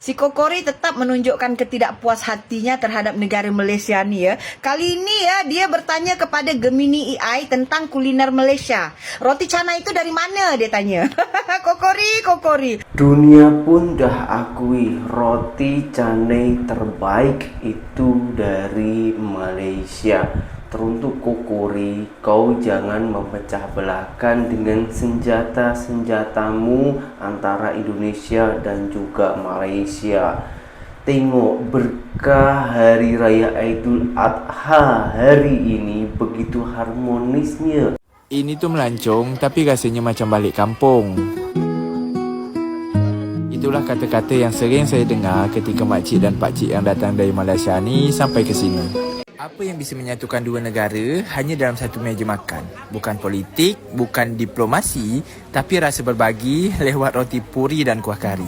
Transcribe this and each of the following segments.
Si Kokori tetap menunjukkan ketidakpuashatinya terhadap negara Malaysia ni ya. Kali ini ya dia bertanya kepada Gemini AI tentang kuliner Malaysia. Roti canai itu dari mana dia tanya. Kokori. Dunia pun dah akui roti canai terbaik itu dari Malaysia. Teruntuk Kokori, kau jangan memecah belahkan dengan senjata-senjatamu antara Indonesia dan juga Malaysia. Tengok berkah Hari Raya Aidil Adha hari ini begitu harmonisnya. Ini tuh melancong tapi rasanya macam balik kampung. Itulah kata-kata yang sering saya dengar ketika makcik dan pakcik yang datang dari Malaysia ni sampai ke sini. Apa yang bisa menyatukan dua negara hanya dalam satu meja makan. Bukan politik, bukan diplomasi, tapi rasa berbagi lewat roti puri dan kuah kari.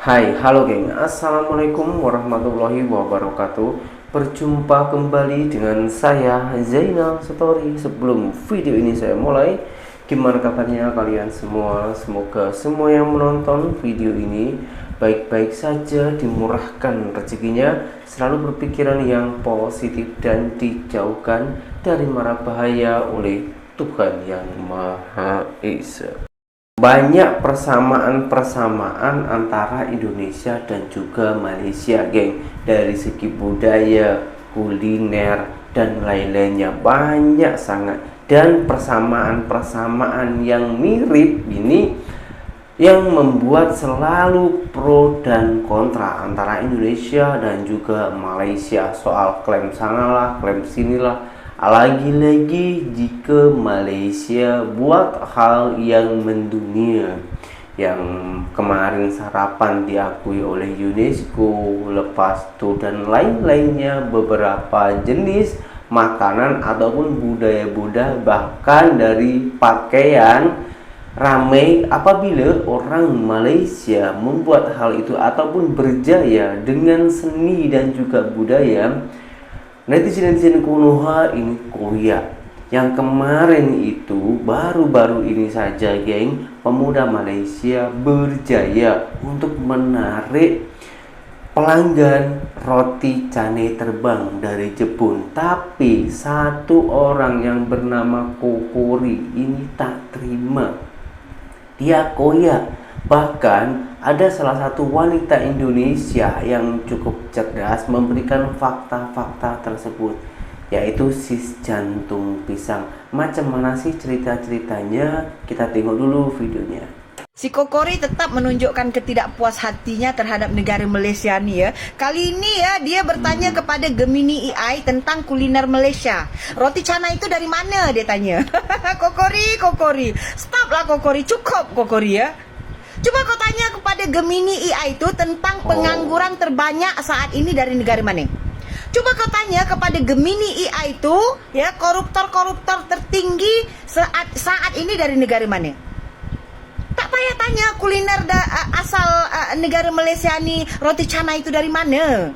Hai, halo geng, Assalamualaikum warahmatullahi wabarakatuh. Berjumpa kembali dengan saya Zainal Story. Sebelum video ini saya mulai, gimana kabarnya kalian semua? Semoga semua yang menonton video ini baik-baik saja, dimurahkan rezekinya, selalu berpikiran yang positif dan dijauhkan dari mara bahaya oleh Tuhan Yang Maha Esa. Banyak persamaan-persamaan antara Indonesia dan juga Malaysia, geng. Dari segi budaya, kuliner, dan lain-lainnya banyak sangat. Dan persamaan-persamaan yang mirip ini yang membuat selalu pro dan kontra antara Indonesia dan juga Malaysia soal klaim sanalah, klaim sinilah. Lagi-lagi jika Malaysia buat hal yang mendunia, yang kemarin sarapan diakui oleh UNESCO, lepas itu dan lain-lainnya, beberapa jenis makanan ataupun budaya-budaya, bahkan dari pakaian, ramai apabila orang Malaysia membuat hal itu ataupun berjaya dengan seni dan juga budaya. Netizen Konoha ini koyak. Yang kemarin itu baru-baru ini saja, geng, pemuda Malaysia berjaya untuk menarik pelanggan roti canai terbang dari Jepun. Tapi satu orang yang bernama Kokori ini tak terima. Dia koyak. Bahkan ada salah satu wanita Indonesia yang cukup cerdas memberikan fakta-fakta tersebut, yaitu sis jantung pisang. Macam mana sih cerita-ceritanya? Kita tengok dulu videonya. Si Kokori tetap menunjukkan ketidakpuashatinya terhadap negara Malaysia ni ya. Kali ini ya dia bertanya kepada Gemini AI tentang kuliner Malaysia. Roti canai itu dari mana dia tanya. Kokori. Stoplah Kokori, cukup Kokori ya. Coba kau tanya kepada Gemini AI itu tentang pengangguran terbanyak saat ini dari negara mana? Coba kau tanya kepada Gemini AI itu ya, koruptor tertinggi saat ini dari negara mana? Tak payah tanya kuliner asal negara Malaysia ni, roti canai itu dari mana?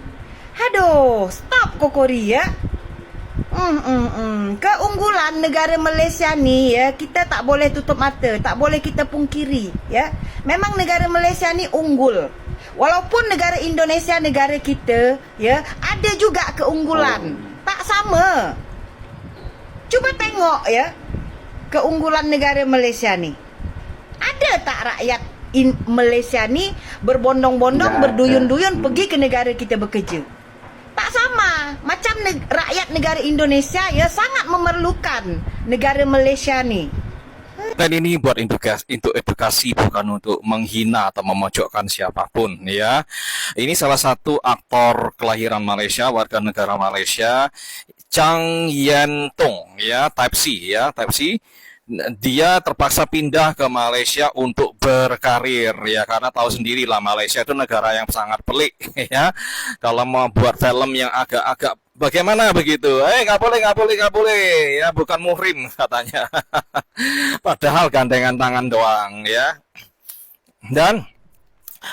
Aduh, stop Kokori ya. Keunggulan negara Malaysia ni ya, kita tak boleh tutup mata, tak boleh kita pungkiri ya. Memang negara Malaysia ni unggul. Walaupun negara Indonesia, negara kita ya, ada juga keunggulan. Tak sama. Cuba tengok ya, keunggulan negara Malaysia ni. Ada tak rakyat Malaysia ni berbondong-bondong, berduyun-duyun pergi ke negara kita bekerja? Tak sama. Macam rakyat negara Indonesia ya sangat memerlukan negara Malaysia ni. Dan ini buat untuk edukasi, bukan untuk menghina atau memojokkan siapapun ya. Ini salah satu aktor kelahiran Malaysia, warga negara Malaysia, Chang Yen Tong ya, Type C ya, Type C. Dia terpaksa pindah ke Malaysia untuk berkarir ya, karena tahu sendirilah Malaysia itu negara yang sangat pelik ya. Kalau mau buat film yang agak-agak bagaimana begitu, nggak boleh ya, bukan muhrim katanya. Padahal gandengan tangan doang ya. Dan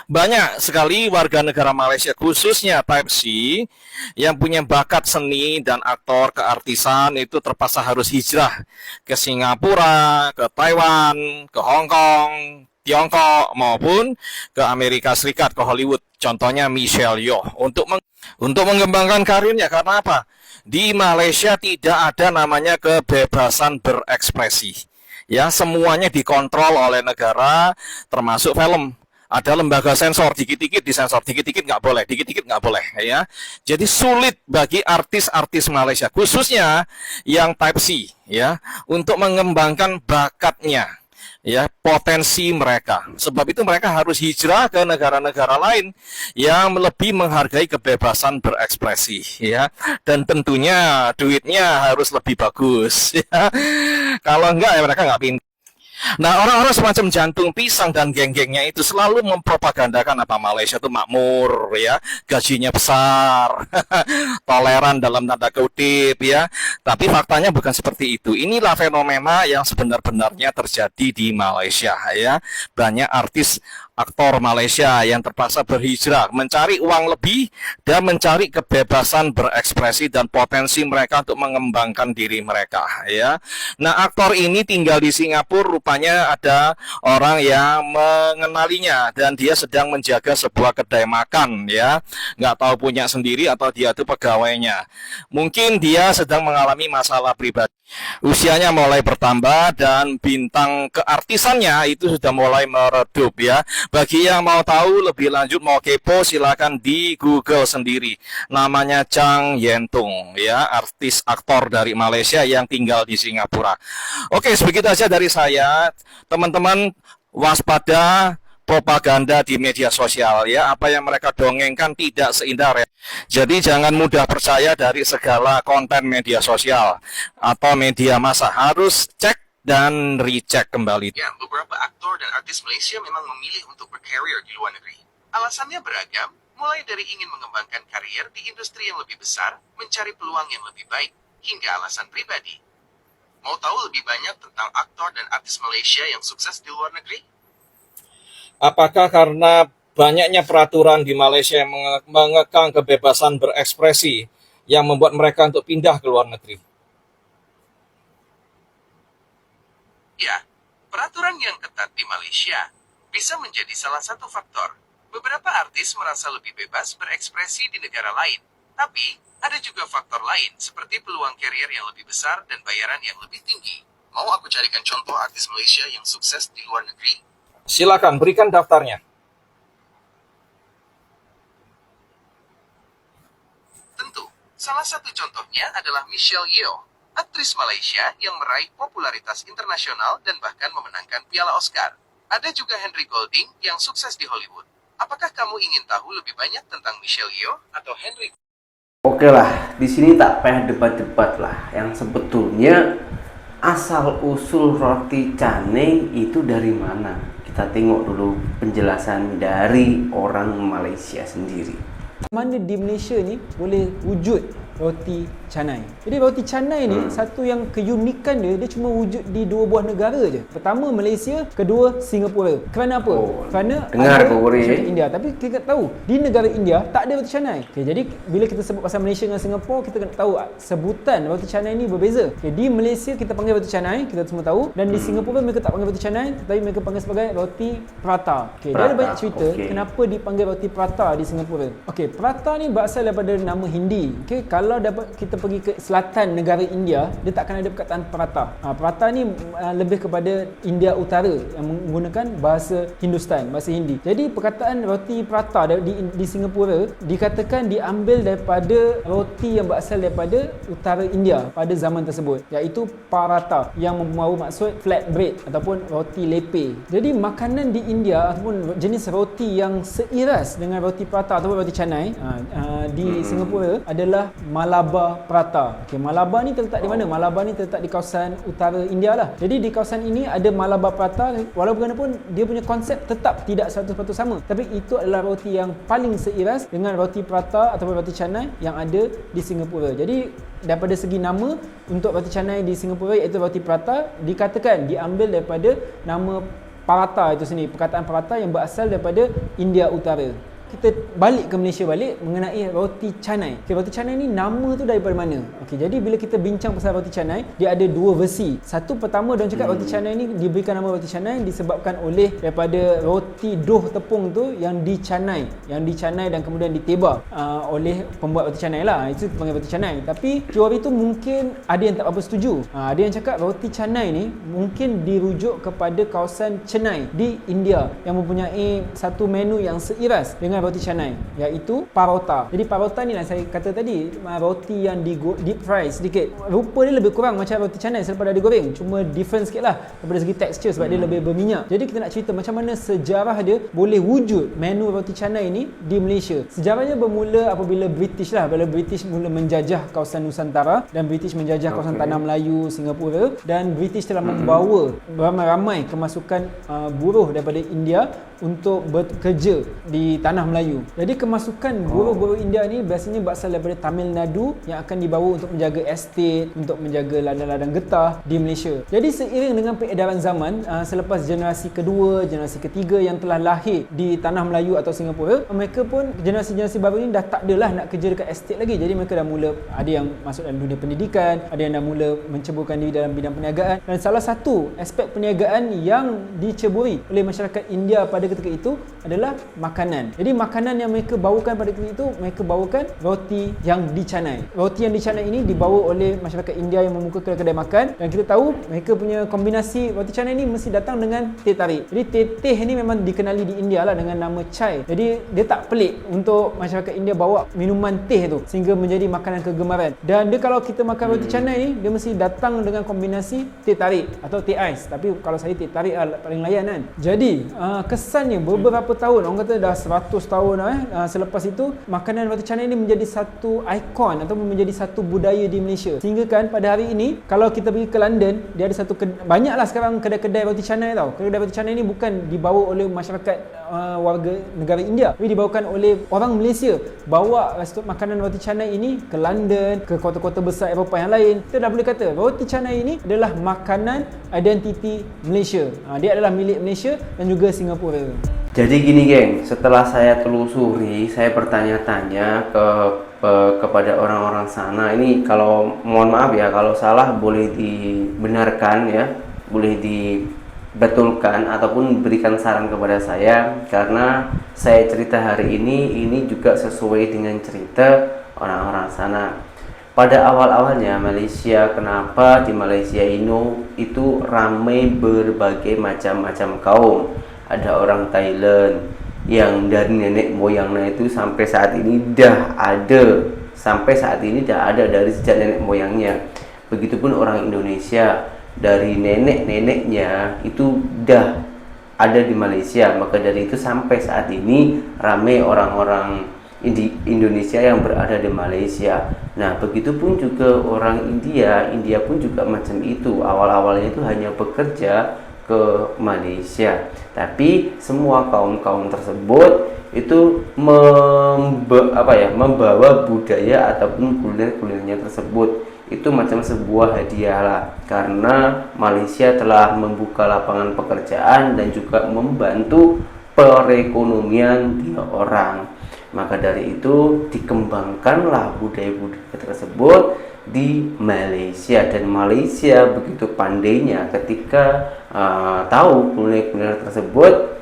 Banyak sekali warga negara Malaysia, khususnya Type C, yang punya bakat seni dan aktor keartisan itu terpaksa harus hijrah ke Singapura, ke Taiwan, ke Hong Kong, Tiongkok, maupun ke Amerika Serikat, ke Hollywood. Contohnya Michelle Yeoh untuk mengembangkan karirnya. Karena apa? Di Malaysia tidak ada namanya kebebasan berekspresi. Ya, semuanya dikontrol oleh negara, termasuk film. Ada lembaga sensor, dikit-dikit disensor, dikit-dikit nggak boleh, dikit-dikit nggak boleh, ya. Jadi sulit bagi artis-artis Malaysia, khususnya yang Type C, ya, untuk mengembangkan bakatnya, ya, potensi mereka. Sebab itu mereka harus hijrah ke negara-negara lain yang lebih menghargai kebebasan berekspresi, ya. Dan tentunya duitnya harus lebih bagus, ya. Kalau enggak, ya mereka nggak pintar. Nah, orang-orang semacam jantung pisang dan geng-gengnya itu selalu mempropagandakan apa Malaysia itu makmur, ya, gajinya besar, toleran dalam tanda kutip, ya. Tapi faktanya bukan seperti itu. Inilah fenomena yang sebenar-benarnya terjadi di Malaysia, ya. Banyak artis aktor Malaysia yang terpaksa berhijrah, mencari uang lebih dan mencari kebebasan berekspresi dan potensi mereka untuk mengembangkan diri mereka, ya. Nah, aktor ini tinggal di Singapura, rupanya ada orang yang mengenalinya dan dia sedang menjaga sebuah kedai makan, ya. Nggak tahu punya sendiri atau dia itu pegawainya. Mungkin dia sedang mengalami masalah pribadi. Usianya mulai bertambah dan bintang keartisannya itu sudah mulai meredup, ya. Bagi yang mau tahu lebih lanjut, mau kepo, silakan di Google sendiri. Namanya Chang Yentung, ya, artis aktor dari Malaysia yang tinggal di Singapura. Oke, sebegitu aja dari saya. Teman-teman waspada propaganda di media sosial, ya. Apa yang mereka dongengkan tidak seindah ya. Jadi jangan mudah percaya dari segala konten media sosial atau media massa. Harus cek dan recheck kembali. Ya, beberapa aktor dan artis Malaysia memang memilih untuk berkarir di luar negeri. Alasannya beragam, mulai dari ingin mengembangkan karier di industri yang lebih besar, mencari peluang yang lebih baik, hingga alasan pribadi. Mau tahu lebih banyak tentang aktor dan artis Malaysia yang sukses di luar negeri? Apakah karena banyaknya peraturan di Malaysia yang mengekang kebebasan berekspresi yang membuat mereka untuk pindah ke luar negeri? Ya, peraturan yang ketat di Malaysia bisa menjadi salah satu faktor. Beberapa artis merasa lebih bebas berekspresi di negara lain, tapi ada juga faktor lain seperti peluang karier yang lebih besar dan bayaran yang lebih tinggi. Mau aku carikan contoh artis Malaysia yang sukses di luar negeri? Silakan, berikan daftarnya. Tentu, salah satu contohnya adalah Michelle Yeoh, aktris Malaysia yang meraih popularitas internasional dan bahkan memenangkan Piala Oscar. Ada juga Henry Golding yang sukses di Hollywood. Apakah kamu ingin tahu lebih banyak tentang Michelle Yeoh atau Henry? Oke lah, di sini tak payah debat-debat lah. Yang sebetulnya asal usul roti canai itu dari mana? Kita tengok dulu penjelasan dari orang Malaysia sendiri. Mana di Malaysia ni boleh wujud roti canai. Jadi roti canai ni satu yang keunikan dia cuma wujud di dua buah negara je. Pertama Malaysia, kedua Singapura. Kerana apa? Kerana dengar ada Korea India. Tapi kita tahu di negara India tak ada roti canai. Okay, jadi bila kita sebut pasal Malaysia dengan Singapura, kita kena tahu sebutan roti canai ni berbeza. Okay, di Malaysia kita panggil roti canai, kita semua tahu, dan di Singapura mereka tak panggil roti canai, tetapi mereka panggil sebagai roti prata. Okay, dia ada banyak cerita kenapa dipanggil roti prata di Singapura. Okey, prata ni berasal daripada nama Hindi. Okey, kalau dapat kita pergi ke selatan negara India, dia takkan ada perkataan prata. Prata ni lebih kepada India Utara yang menggunakan bahasa Hindustan, bahasa Hindi. Jadi perkataan roti prata di Singapura dikatakan diambil daripada roti yang berasal daripada utara India pada zaman tersebut, iaitu paratha, yang membawa maksud flat bread ataupun roti lepe. Jadi makanan di India ataupun jenis roti yang seiras dengan roti prata ataupun roti canai di Singapura adalah Malabar Prata. Okey, Malabar ni terletak di mana? Malabar ni terletak di kawasan utara India lah. Jadi di kawasan ini ada Malabar Prata, walaupun dia punya konsep tetap tidak 100% sama, tapi itu adalah roti yang paling seiras dengan roti prata ataupun roti canai yang ada di Singapura. Jadi daripada segi nama, untuk roti canai di Singapura iaitu roti prata, dikatakan diambil daripada nama paratha itu sendiri, perkataan paratha yang berasal daripada India Utara. Kita balik ke Malaysia mengenai roti canai. Okay, roti canai ni nama tu daripada mana? Okey, jadi bila kita bincang pasal roti canai, dia ada dua versi. Satu pertama dia cakap roti canai ni diberikan nama roti canai disebabkan oleh daripada roti dough tepung tu yang dicanai dan kemudian ditebar oleh pembuat roti canai lah. Itu panggil roti canai. Tapi teori tu mungkin ada yang tak apa setuju. Ada yang cakap roti canai ni mungkin dirujuk kepada kawasan Chennai di India yang mempunyai satu menu yang seiras dengan roti canai, iaitu parota. Jadi parota ni lah saya kata tadi, roti yang deep fry sedikit. Rupa dia lebih kurang macam roti canai selepas dah digoreng, cuma different sikit lah daripada segi tekstur sebab dia lebih berminyak. Jadi kita nak cerita macam mana sejarah dia boleh wujud menu roti canai ni di Malaysia. Sejarahnya bermula apabila British mula menjajah kawasan Nusantara dan British menjajah kawasan Tanah Melayu, Singapura, dan British telah membawa ramai-ramai kemasukan buruh daripada India untuk bekerja di Tanah Melayu. Jadi kemasukan buruh-buruh India ni biasanya berasal daripada Tamil Nadu yang akan dibawa untuk menjaga estate, untuk menjaga ladang-ladang getah di Malaysia. Jadi seiring dengan peredaran zaman, selepas generasi kedua, generasi ketiga yang telah lahir di Tanah Melayu atau Singapura, mereka pun generasi-generasi baru ni dah tak adalah nak kerja dekat estate lagi. Jadi mereka dah mula, ada yang masuk dalam dunia pendidikan, ada yang dah mula menceburkan diri dalam bidang perniagaan. Dan salah satu aspek perniagaan yang diceburi oleh masyarakat India pada ketika itu adalah makanan. Jadi makanan yang mereka bawakan pada ketika itu, mereka bawakan roti yang dicanai. Roti yang dicanai ini dibawa oleh masyarakat India yang membuka kedai-kedai makan, dan kita tahu mereka punya kombinasi roti canai ini mesti datang dengan teh tarik. Jadi teh ni memang dikenali di India lah dengan nama chai. Jadi dia tak pelik untuk masyarakat India bawa minuman teh tu sehingga menjadi makanan kegemaran. Dan dia kalau kita makan roti canai ni, dia mesti datang dengan kombinasi teh tarik atau teh ais. Tapi kalau saya teh tarik lah paling layan kan. Jadi kesannya beberapa tahun, orang kata dah 100 tahun selepas itu, makanan roti canai ini menjadi satu ikon atau menjadi satu budaya di Malaysia. Sehingga kan pada hari ini kalau kita pergi ke London, dia ada satu banyaklah sekarang kedai-kedai roti canai tau. Kedai roti canai ini bukan dibawa oleh masyarakat warga negara India, tapi dibawakan oleh orang Malaysia. Bawa makanan roti canai ini ke London, ke kota-kota besar Eropah yang lain. Kita dah boleh kata roti canai ini adalah makanan identiti Malaysia. Dia adalah milik Malaysia dan juga Singapura. Jadi gini geng, setelah saya telusuri, saya bertanya-tanya kepada orang-orang sana. Ini kalau mohon maaf ya, kalau salah boleh dibenarkan ya, boleh dibetulkan ataupun berikan saran kepada saya, karena saya cerita hari ini juga sesuai dengan cerita orang-orang sana. Pada awal-awalnya Malaysia, kenapa di Malaysia itu ramai berbagai macam-macam kaum. Ada orang Thailand yang dari nenek moyangnya itu sampai saat ini dah ada, dari sejak nenek moyangnya. Begitupun orang Indonesia, dari nenek-neneknya itu dah ada di Malaysia. Maka dari itu sampai saat ini ramai orang-orang Indonesia yang berada di Malaysia. Nah, begitupun juga orang India pun juga macam itu. Awal-awalnya itu hanya bekerja ke Malaysia, tapi semua kaum-kaum tersebut itu membawa budaya ataupun kuliner-kulinernya tersebut itu macam sebuah hadiah lah, karena Malaysia telah membuka lapangan pekerjaan dan juga membantu perekonomian dia orang. Maka dari itu dikembangkanlah budaya-budaya tersebut di Malaysia, dan Malaysia begitu pandainya ketika tahu kuliner-kuliner tersebut,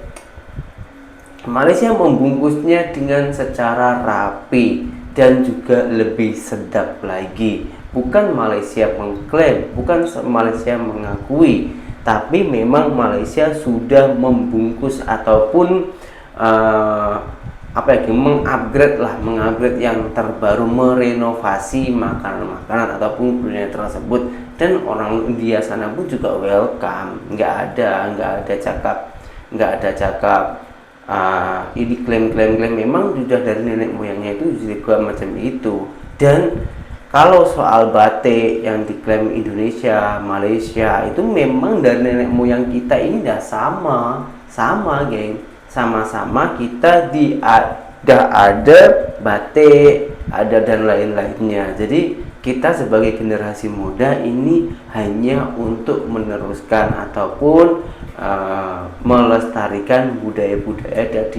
Malaysia membungkusnya dengan secara rapi dan juga lebih sedap lagi. Bukan Malaysia mengklaim, bukan Malaysia mengakui, tapi memang Malaysia sudah membungkus ataupun mengupgrade yang terbaru, merenovasi makanan-makanan ataupun kuliner tersebut, dan orang India sana pun juga welcome. Nggak ada cakap ini klaim, memang sudah dari nenek moyangnya itu juga macam itu. Dan kalau soal batik yang diklaim Indonesia, Malaysia, itu memang dari nenek moyang kita ini dah sama geng. Sama-sama kita ada batik, ada dan lain-lainnya. Jadi kita sebagai generasi muda ini hanya untuk meneruskan ataupun melestarikan budaya-budaya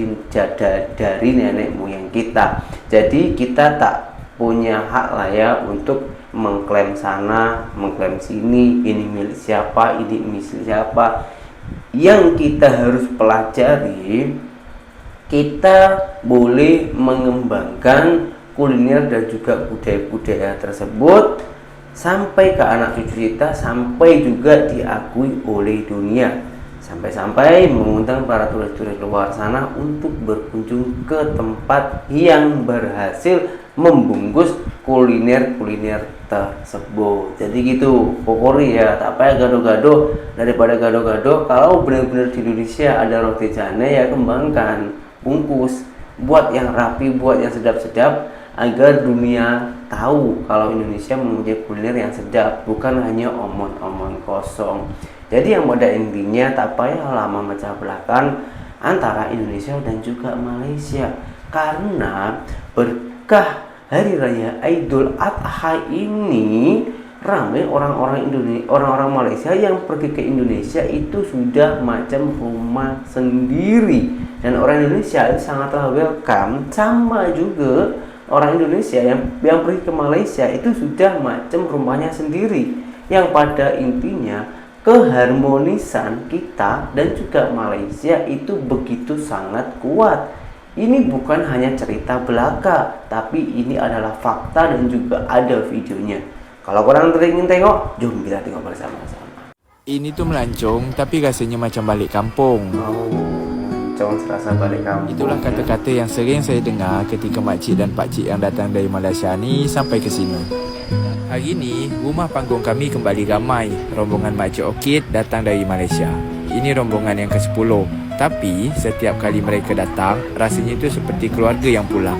dari nenek moyang kita. Jadi kita tak punya hak lah ya untuk mengklaim sana, mengklaim sini, ini milik siapa, ini milik siapa. Yang kita harus pelajari, kita boleh mengembangkan kuliner dan juga budaya-budaya tersebut sampai ke anak cucu kita, sampai juga diakui oleh dunia, sampai-sampai mengundang para turis-turis luar sana untuk berkunjung ke tempat yang berhasil membungkus kuliner-kuliner tersebut. Jadi gitu, pokoknya ya tak payah gado-gado. Daripada gado-gado, kalau benar-benar di Indonesia ada roti canai, ya kembangkan, bungkus, buat yang rapi, buat yang sedap-sedap, agar dunia tahu kalau Indonesia mempunyai kuliner yang sedap, bukan hanya omong-omong kosong. Jadi yang pada intinya tak payah lama memecah belahkan antara Indonesia dan juga Malaysia, karena berkah Hari Raya Idul Adha ini ramai orang-orang Indonesia, orang-orang Malaysia yang pergi ke Indonesia itu sudah macam rumah sendiri, dan orang Indonesia itu sangatlah welcome. Sama juga orang Indonesia yang pergi ke Malaysia itu sudah macam rumahnya sendiri, yang pada intinya keharmonisan kita dan juga Malaysia itu begitu sangat kuat. Ini bukan hanya cerita belaka, tapi ini adalah fakta dan juga ada videonya. Kalau korang ingin tengok, jom kita tengok bersama-sama. Ini tuh melancong tapi rasanya macam balik kampung. Jangan serasa balik kampung. Itulah kata-kata yang sering saya dengar ketika makcik dan pakcik yang datang dari Malaysia ni sampai ke sini. Hari ini, rumah panggung kami kembali ramai. Rombongan Makcik Orchid datang dari Malaysia. Ini rombongan yang ke-10. Tapi, setiap kali mereka datang, rasanya itu seperti keluarga yang pulang.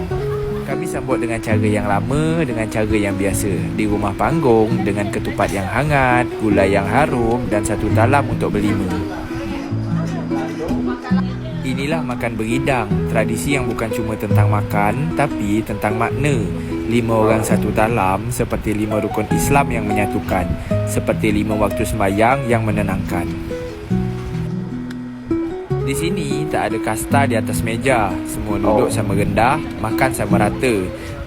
Kami sambut dengan cara yang lama, dengan cara yang biasa. Di rumah panggung, dengan ketupat yang hangat, gulai yang harum dan satu talam untuk berlima. Inilah makan beridang, tradisi yang bukan cuma tentang makan, tapi tentang makna. 5 orang satu talam, seperti 5 rukun Islam yang menyatukan, seperti 5 waktu sembahyang yang menenangkan. Di sini tak ada kasta di atas meja, semua duduk sama rendah, makan sama rata.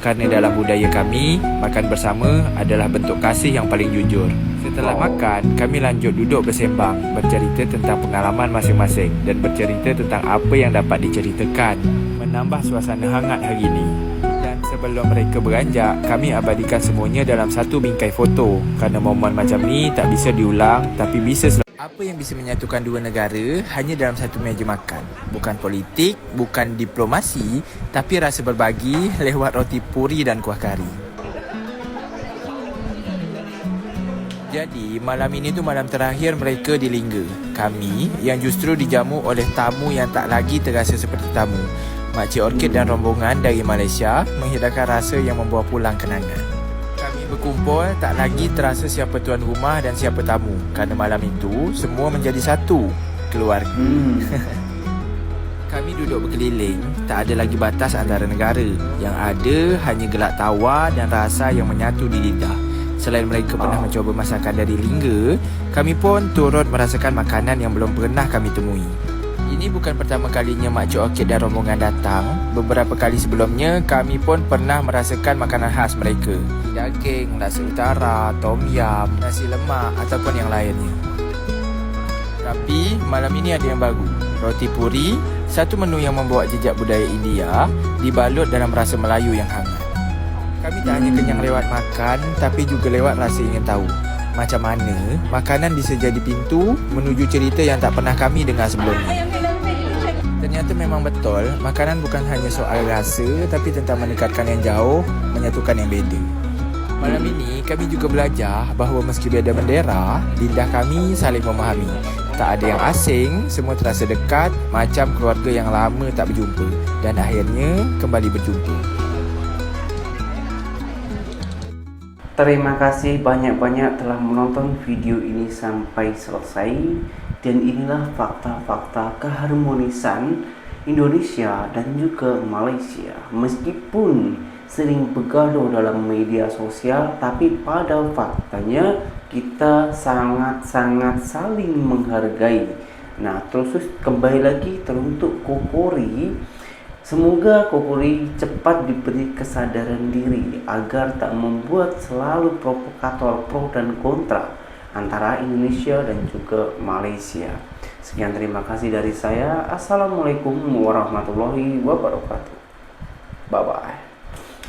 Kerana dalam budaya kami, makan bersama adalah bentuk kasih yang paling jujur. Setelah makan, kami lanjut duduk bersembang, bercerita tentang pengalaman masing-masing dan bercerita tentang apa yang dapat diceritakan, menambah suasana hangat hari ini. Dan sebelum mereka beranjak, kami abadikan semuanya dalam satu bingkai foto, kerana momen macam ni tak bisa diulang, tapi bisa apa yang bisa menyatukan dua negara hanya dalam satu meja makan. Bukan politik, bukan diplomasi, tapi rasa berbagi lewat roti puri dan kuah kari. Jadi, malam ini tu malam terakhir mereka di Lingga. Kami yang justru dijamu oleh tamu yang tak lagi terasa seperti tamu. Makcik Orchid dan rombongan dari Malaysia menghidarkan rasa yang membawa pulang kenangan. Kami berkumpul, tak lagi terasa siapa tuan rumah dan siapa tamu, kerana malam itu semua menjadi satu keluarga. Kami duduk berkeliling, tak ada lagi batas antara negara. Yang ada hanya gelak tawa dan rasa yang menyatu di lidah. Selain mereka pernah mencoba masakan dari Lingga, kami pun turut merasakan makanan yang belum pernah kami temui. Ini bukan pertama kalinya Makcik Orchid dan rombongan datang. Beberapa kali sebelumnya, kami pun pernah merasakan makanan khas mereka. Daging, nasi utara, tom yam, nasi lemak ataupun yang lainnya. Tapi, malam ini ada yang baru. Roti puri, satu menu yang membawa jejak budaya India, dibalut dalam rasa Melayu yang hangat. Kami tak hanya kenyang lewat makan, tapi juga lewat rasa ingin tahu macam mana makanan bisa jadi pintu menuju cerita yang tak pernah kami dengar sebelumnya. Ternyata memang betul, makanan bukan hanya soal rasa, tapi tentang mendekatkan yang jauh, menyatukan yang beza. Malam ini, kami juga belajar bahawa meski beza bendera, lidah kami saling memahami. Tak ada yang asing, semua terasa dekat, macam keluarga yang lama tak berjumpa, dan akhirnya kembali berjumpa. Terima kasih banyak-banyak telah menonton video ini sampai selesai. Dan inilah fakta-fakta keharmonisan Indonesia dan juga Malaysia. Meskipun sering bergaduh dalam media sosial, tapi pada faktanya kita sangat-sangat saling menghargai. Nah, terus kembali lagi teruntuk Kokori, semoga Kokori cepat diberi kesadaran diri agar tak membuat selalu provokator pro dan kontra antara Indonesia dan juga Malaysia. Sekian, terima kasih dari saya. Assalamualaikum warahmatullahi wabarakatuh. Bye bye.